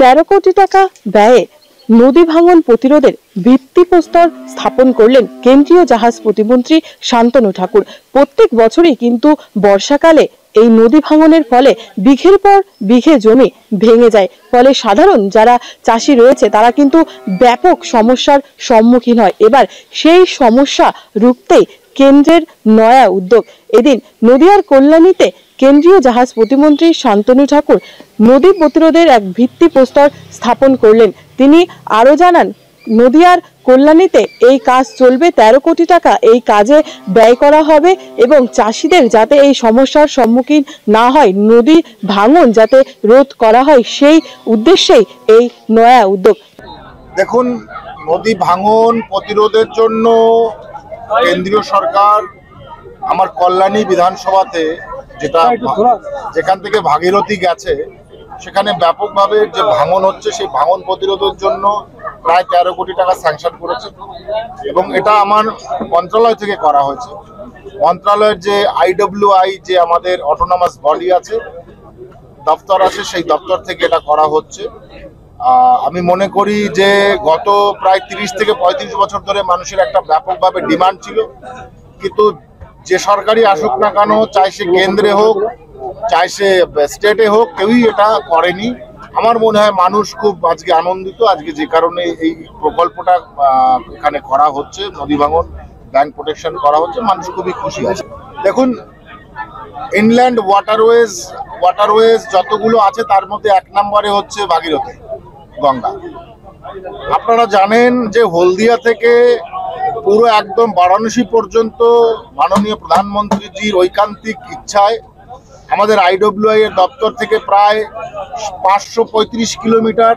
13 কোটি টাকা ব্যয়ে নদী ভাঙন প্রতিরোধের ভিত্তিপ্রস্তর স্থাপন করলেন কেন্দ্রীয় জাহাজ প্রতিমন্ত্রী শান্তনু ঠাকুর। প্রত্যেক বছরই কিন্তু বর্ষাকালে এই নদী ভাঙনের ফলে বিঘের পর বিঘে জমি ভেঙে যায়, ফলে সাধারণ যারা চাষি রয়েছে তারা কিন্তু ব্যাপক সমস্যার সম্মুখীন হয়। এবার সেই সমস্যা রুখতেই কেন্দ্রের নয়া উদ্যোগ। এদিন নদিয়ার কল্যাণীতে কেন্দ্রীয় জাহাজ প্রতিমন্ত্রী শান্তনু ঠাকুর নদী প্রতিরোধের এক ভিত্তিপ্রস্তর স্থাপন করলেন। তিনি আরো জানান, নদিয়ার কল্যাণীতে এই কাজ চলবে, 13 কোটি টাকা এই কাজে ব্যয় করা হবে এবং চাষিদের যাতে এই সমস্যার সম্মুখীন না হয়, নদী ভাঙন যাতে রোধ করা হয়, সেই উদ্দেশ্যেই এই নয়া উদ্যোগ। দেখুন, নদী ভাঙন প্রতিরোধের জন্য কেন্দ্রীয় সরকার আমার কল্যাণী বিধানসভাতে যেখান থেকে ভাগীরথী গেছে সেখানে ব্যাপকভাবে যে ভাঙন হচ্ছে সেই ভাঙন প্রতিরোধের জন্য প্রায় 13 কোটি টাকা স্যাংশন করেছে এবং এটা আমার মন্ত্রণালয় থেকে করা হয়েছে। মন্ত্রণালয়ের যে IWI যে আমাদের অটোনমাস বডি আছে, দপ্তর আছে, সেই দপ্তর থেকে এটা করা হচ্ছে। আমি মনে করি যে গত প্রায় 30 থেকে 35 বছর ধরে মানুষের একটা ব্যাপকভাবে ডিমান্ড ছিল, কিন্তু যে সরকারি আসুক না কেন, চাই সে কেন্দ্রে হোক চাই সে স্টেটে হোক, কেউই এটা করেনি। আমার মনে হয় মানুষ খুব আজকে আনন্দিত, আজকে যে কারণে এই প্রকল্পটা এখানে করা হচ্ছে, নদী ভাঙন ব্যাংক প্রোটেকশন করা হচ্ছে, মানুষ খুবই খুশি আছে। দেখুন, ইনল্যান্ড ওয়াটারওয়েজ যতগুলো আছে তার মধ্যে 1 নম্বরে হচ্ছে ভাগীরথী গঙ্গা। আপনারা জানেন যে হলদিয়া থেকে পুরো একদম বারাণসী পর্যন্ত মাননীয় প্রধানমন্ত্রীজির ঐকান্তিক ইচ্ছায় আমাদের IWI এর দপ্তর থেকে প্রায় 535 কিলোমিটার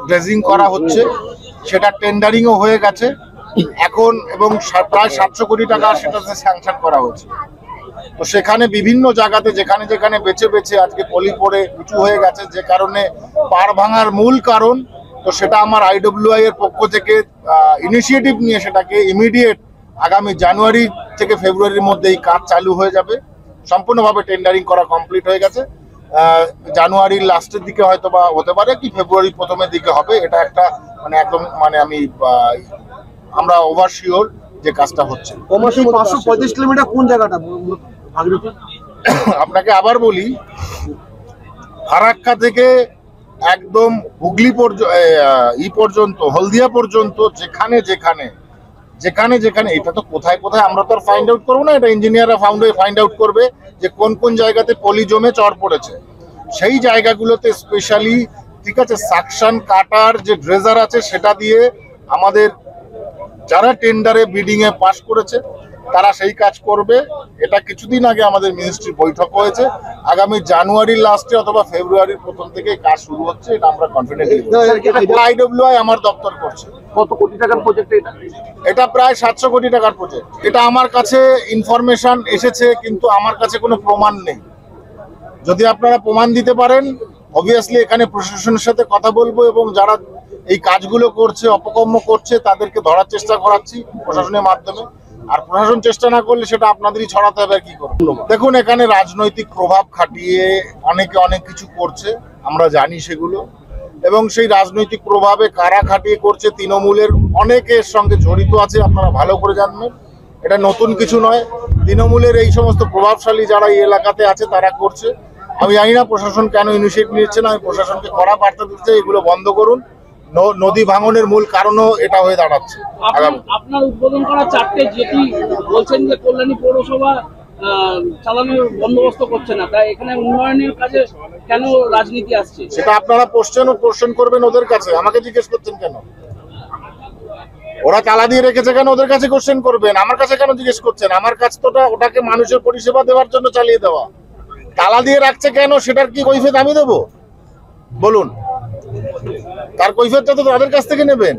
ড্রেজিং করা হচ্ছে, সেটা টেন্ডারিংও হয়ে গেছে এখন এবং প্রায় 700 কোটি টাকা সেটাতে স্যাংশন করা হচ্ছে। তো সেখানে বিভিন্ন জায়গাতে যেখানে যেখানে বেছে বেছে আজকে পলি পড়ে উঁচু হয়ে গেছে, যে কারণে পাড় ভাঙার মূল কারণ, তো সেটা আমার IWI এর পক্ষ থেকে ইনিশিয়েটিভ নিয়ে সেটাকে ইমিডিয়েট আগামী জানুয়ারি থেকে ফেব্রুয়ারির মধ্যে এই কাজ চালু হয়ে যাবে। সম্পূর্ণভাবে টেন্ডারিং করা কমপ্লিট হয়ে গেছে। জানুয়ারির লাস্টের দিকে হয়তো বা হতে পারে, কি ফেব্রুয়ারি প্রথমের দিকে হবে, এটা একটা মানে একদম মানে আমরা ওভার শিওর যে কাজটা হচ্ছে। 535 কিলোমিটার কোন জায়গাটা? আপনাকে আবার বলি, ফারাক্কা থেকে একদম হুগলি পর্যন্ত হলদিয়া পর্যন্ত যেখানে যেখানে এটা তো কোথায় কোথায় আমরা তো আর ফাইন্ড আউট করবো না, এটা ইঞ্জিনিয়াররা ফাইন্ড আউট করবে যে কোন কোন জায়গাতে পলি জমে চর পড়েছে, সেই জায়গাগুলোতে স্পেশালি ঠিক আছে সাকশন কাটার যে ড্রেজার আছে সেটা দিয়ে আমাদের যারা টেন্ডারে বিডিং এ পাস করেছে তারা সেই কাজ করবে। এটা কিছুদিন আগে আমাদের মিনিস্ট্রি বৈঠক হয়েছে, আগামী জানুয়ারির লাস্টে অথবা ফেব্রুয়ারির প্রথম থেকে কাজ শুরু হচ্ছে, এটা আমরা কনফিডেন্ট। IWI আমার দপ্তর করছে। কত কোটি টাকার প্রজেক্ট এটা? এটা প্রায় 700 কোটি টাকার প্রজেক্ট। এটা আমার কাছে ইনফরমেশন এসেছে, কিন্তু আমার কাছে কোনো প্রমাণ নেই। যদি আপনারা প্রমাণ দিতে পারেন, অবভিয়াসলি এখানে প্রশাসনের সাথে কথা বলবো এবং যারা এই কাজগুলো করছে, অপকর্ম করছে, তাদেরকে ধরার চেষ্টা করাচ্ছি প্রশাসনের মাধ্যমে। আর প্রশাসন চেষ্টা না করলে সেটা আপনাদেরই ছড়াতে হবে, আর কি করবো। দেখুন, এখানে রাজনৈতিক প্রভাব খাটিয়ে অনেকে অনেক কিছু করছে, আমরা জানি সেগুলো, এবং সেই রাজনৈতিক প্রভাবে কারা খাটিয়ে করছে, তৃণমূলের অনেকের সঙ্গে জড়িত আছে, আপনারা ভালো করে জানবেন। এটা নতুন কিছু নয়, তৃণমূলের এই সমস্ত প্রভাবশালী যারা এই এলাকাতে আছে তারা করছে। আমি জানি না প্রশাসন কেন ইনিশিয়েটিভ নিচ্ছে না, আমি প্রশাসনকে কড়া বার্তা দিতে, এগুলো বন্ধ করুন। নদী ভাঙনের মূল কারণও এটা হয়ে দাঁড়াচ্ছে। আপনার উদ্বোধন করা 4টে জেটি বলছেন যে কল্যাণী পৌরসভা চালানোর বন্দোবস্ত করছে না, তাই এখানে উন্নয়নের কাজে কেন রাজনীতি আসছে? সেটা আপনারা কোশ্চেন করবেন ওদের কাছে, আমাকে জিজ্ঞেস করছেন কেন? ওরা তালা দিয়ে রেখেছে কেন, ওদের কাছে কোশ্চেন করবেন, আমার কাছে কেন জিজ্ঞেস করছেন? আমার কাছ তো ওটাকে মানুষের পরিষেবা দেওয়ার জন্য চালিয়ে দেওয়া। তালা দিয়ে রাখছে কেন, সেটার কি কৈফিয়ত আমি দেবো? বলুন, তার কৈফিয়তটা তো তাদের কাছ থেকে নেবেন।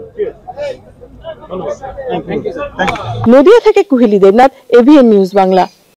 নদিয়া থেকে কুহেলি দেবনাথ, AVN নিউজ বাংলা।